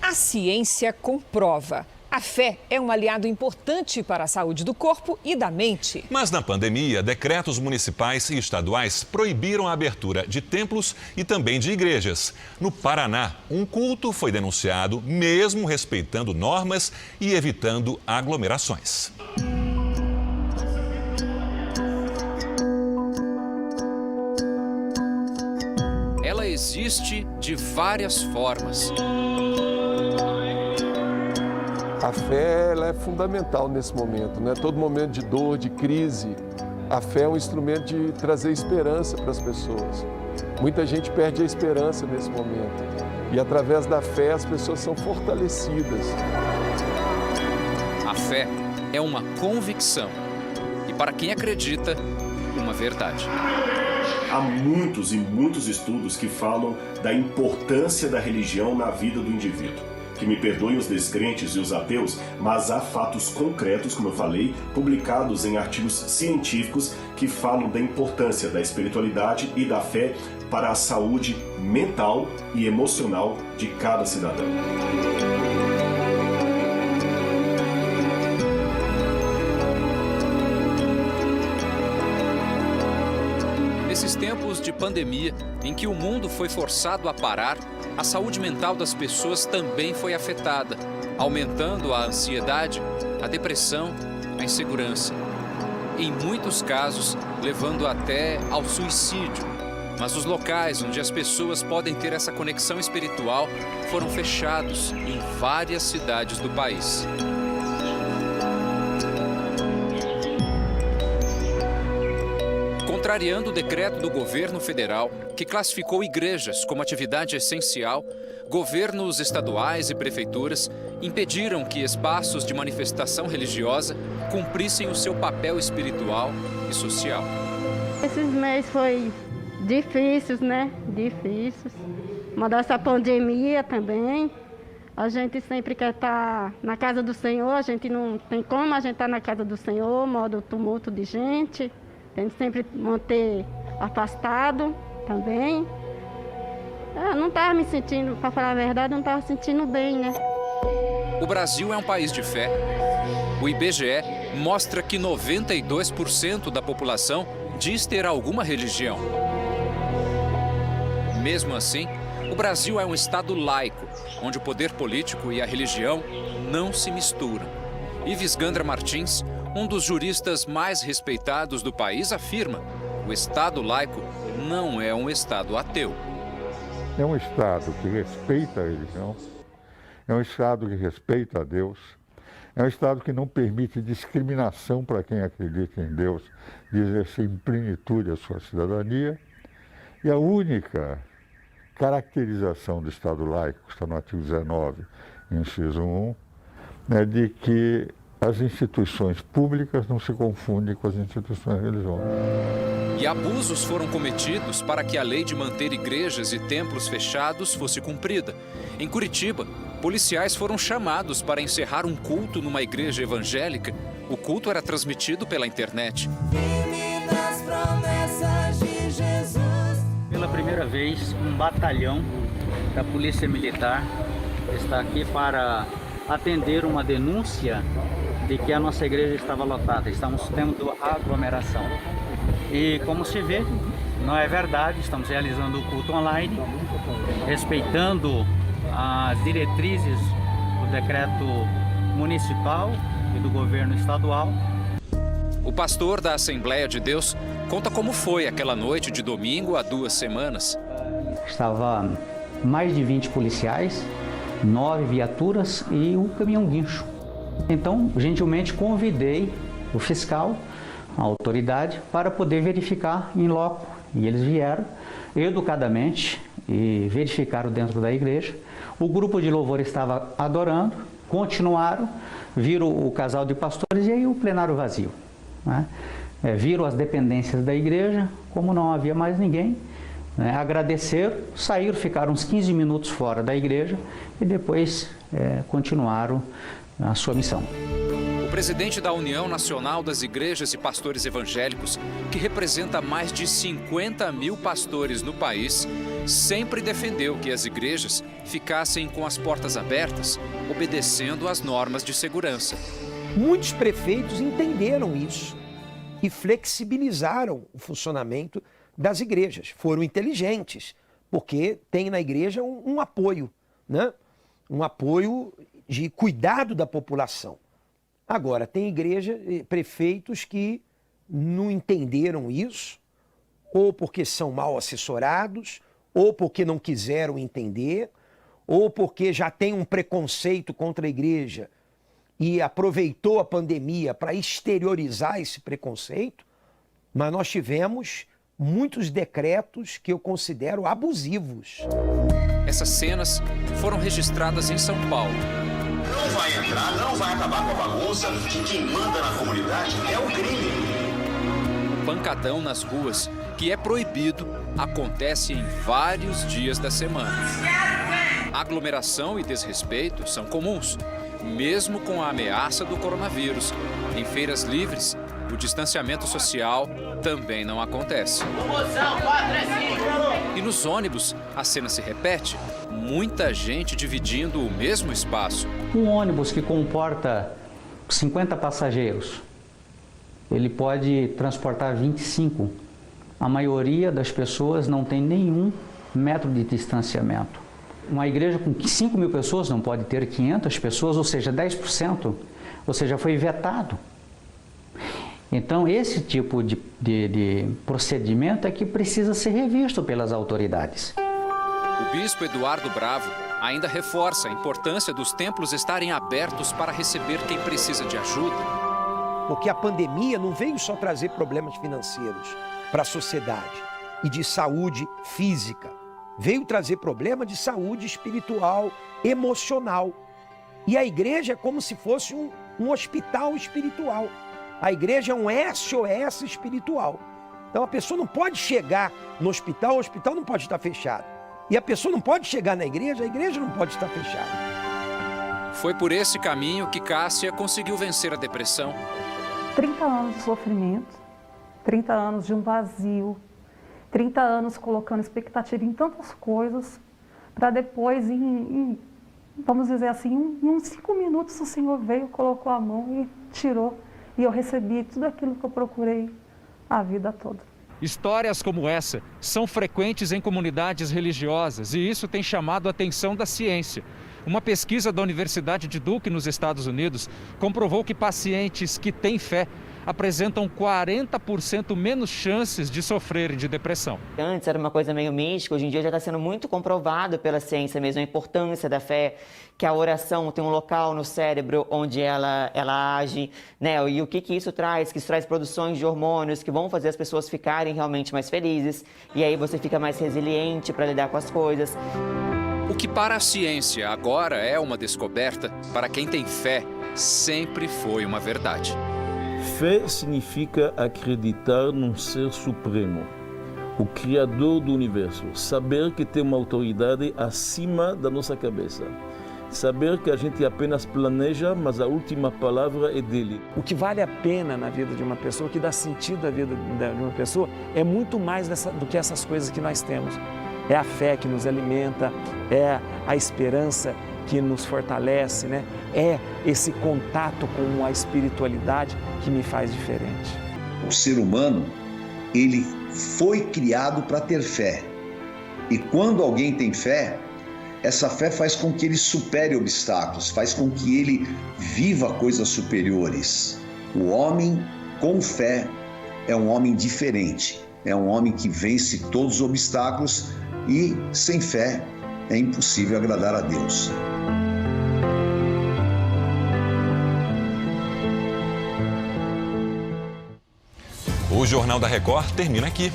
A ciência comprova. A fé é um aliado importante para a saúde do corpo e da mente. Mas na pandemia, decretos municipais e estaduais proibiram a abertura de templos e também de igrejas. No Paraná, um culto foi denunciado, mesmo respeitando normas e evitando aglomerações. Ela existe de várias formas. A fé ela é fundamental nesse momento, né? Todo momento de dor, de crise, a fé é um instrumento de trazer esperança para as pessoas. Muita gente perde a esperança nesse momento e através da fé as pessoas são fortalecidas. A fé é uma convicção e, para quem acredita, uma verdade. Há muitos e muitos estudos que falam da importância da religião na vida do indivíduo. Que me perdoem os descrentes e os ateus, mas há fatos concretos, como eu falei, publicados em artigos científicos que falam da importância da espiritualidade e da fé para a saúde mental e emocional de cada cidadão. Nesses tempos de pandemia, em que o mundo foi forçado a parar, a saúde mental das pessoas também foi afetada, aumentando a ansiedade, a depressão, a insegurança. Em muitos casos, levando até ao suicídio. Mas os locais onde as pessoas podem ter essa conexão espiritual foram fechados em várias cidades do país. Contrariando o decreto do governo federal, que classificou igrejas como atividade essencial, governos estaduais e prefeituras impediram que espaços de manifestação religiosa cumprissem o seu papel espiritual e social. Esses meses foi difíceis, né? Difíceis. Mas essa pandemia também, a gente sempre quer estar na casa do Senhor, a gente não tem como a gente estar na casa do Senhor, modo tumulto de gente. Tem que sempre manter afastado também. Eu não estava me sentindo, para falar a verdade, não estava sentindo bem, né? O Brasil é um país de fé. O IBGE mostra que 92% da população diz ter alguma religião. Mesmo assim, o Brasil é um estado laico, onde o poder político e a religião não se misturam. Ives Gandra Martins, um dos juristas mais respeitados do país, afirma: o Estado laico não é um Estado ateu. É um Estado que respeita a religião, é um Estado que respeita a Deus, é um Estado que não permite discriminação para quem acredita em Deus de exercer em plenitude a sua cidadania. E a única caracterização do Estado laico, que está no artigo 19, inciso 1, é de que as instituições públicas não se confundem com as instituições religiosas. E abusos foram cometidos para que a lei de manter igrejas e templos fechados fosse cumprida. Em Curitiba, policiais foram chamados para encerrar um culto numa igreja evangélica. O culto era transmitido pela internet. Pela primeira vez, um batalhão da Polícia Militar está aqui para atender uma denúncia de que a nossa igreja estava lotada, estamos tendo aglomeração. E como se vê, não é verdade, estamos realizando o culto online, respeitando as diretrizes do decreto municipal e do governo estadual. O pastor da Assembleia de Deus conta como foi aquela noite de domingo há 2 semanas. Estava mais de 20 policiais, 9 viaturas e um caminhão-guincho. Então, gentilmente convidei o fiscal, a autoridade, para poder verificar em loco. E eles vieram educadamente e verificaram dentro da igreja. O grupo de louvor estava adorando, continuaram, viram o casal de pastores e aí o plenário vazio, né? Viram as dependências da igreja, como não havia mais ninguém, né? Agradeceram, saíram, ficaram uns 15 minutos fora da igreja e depois continuaram a sua missão. O presidente da União Nacional das Igrejas e Pastores Evangélicos, que representa mais de 50 mil pastores no país, sempre defendeu que as igrejas ficassem com as portas abertas, obedecendo às normas de segurança. Muitos prefeitos entenderam isso e flexibilizaram o funcionamento das igrejas. Foram inteligentes, porque tem na igreja um apoio, né? Um apoio de cuidado da população. Agora, tem igreja, prefeitos que não entenderam isso, ou porque são mal assessorados, ou porque não quiseram entender, ou porque já tem um preconceito contra a igreja e aproveitou a pandemia para exteriorizar esse preconceito. Mas nós tivemos muitos decretos que eu considero abusivos. Essas cenas foram registradas em São Paulo. Não vai entrar, não vai acabar com a bagunça, que quem manda na comunidade é o crime. O pancadão nas ruas, que é proibido, acontece em vários dias da semana. Aglomeração e desrespeito são comuns, mesmo com a ameaça do coronavírus. Em feiras livres, o distanciamento social também não acontece. E nos ônibus, a cena se repete, muita gente dividindo o mesmo espaço. Um ônibus que comporta 50 passageiros, ele pode transportar 25. A maioria das pessoas não tem nenhum metro de distanciamento. Uma igreja com 5 mil pessoas não pode ter 500 pessoas, ou seja, 10%, ou seja, foi vetado. Então, esse tipo de procedimento é que precisa ser revisto pelas autoridades. O bispo Eduardo Bravo ainda reforça a importância dos templos estarem abertos para receber quem precisa de ajuda. Porque a pandemia não veio só trazer problemas financeiros para a sociedade e de saúde física. Veio trazer problema de saúde espiritual, emocional. E a igreja é como se fosse um hospital espiritual. A igreja é um SOS espiritual. Então a pessoa não pode chegar no hospital, o hospital não pode estar fechado. E a pessoa não pode chegar na igreja, a igreja não pode estar fechada. Foi por esse caminho que Cássia conseguiu vencer a depressão. 30 anos de sofrimento, 30 anos de um vazio, 30 anos colocando expectativa em tantas coisas, para depois, vamos dizer assim, em uns 5 minutos o Senhor veio, colocou a mão e tirou. E eu recebi tudo aquilo que eu procurei a vida toda. Histórias como essa são frequentes em comunidades religiosas e isso tem chamado a atenção da ciência. Uma pesquisa da Universidade de Duke, nos Estados Unidos, comprovou que pacientes que têm fé apresentam 40% menos chances de sofrerem de depressão. Antes era uma coisa meio mística, hoje em dia já está sendo muito comprovado pela ciência mesmo a importância da fé, que a oração tem um local no cérebro onde ela age, né? E o que isso traz? Que isso traz produções de hormônios que vão fazer as pessoas ficarem realmente mais felizes, e aí você fica mais resiliente para lidar com as coisas. O que para a ciência agora é uma descoberta, para quem tem fé, sempre foi uma verdade. Fé significa acreditar num ser supremo, o Criador do universo. Saber que tem uma autoridade acima da nossa cabeça. Saber que a gente apenas planeja, mas a última palavra é dele. O que vale a pena na vida de uma pessoa, o que dá sentido à vida de uma pessoa, é muito mais do que essas coisas que nós temos. É a fé que nos alimenta, é a esperança que nos fortalece, né? É esse contato com a espiritualidade que me faz diferente. O ser humano, ele foi criado para ter fé. E quando alguém tem fé, essa fé faz com que ele supere obstáculos, faz com que ele viva coisas superiores. O homem com fé é um homem diferente, é um homem que vence todos os obstáculos e, sem fé, é impossível agradar a Deus. O Jornal da Record termina aqui.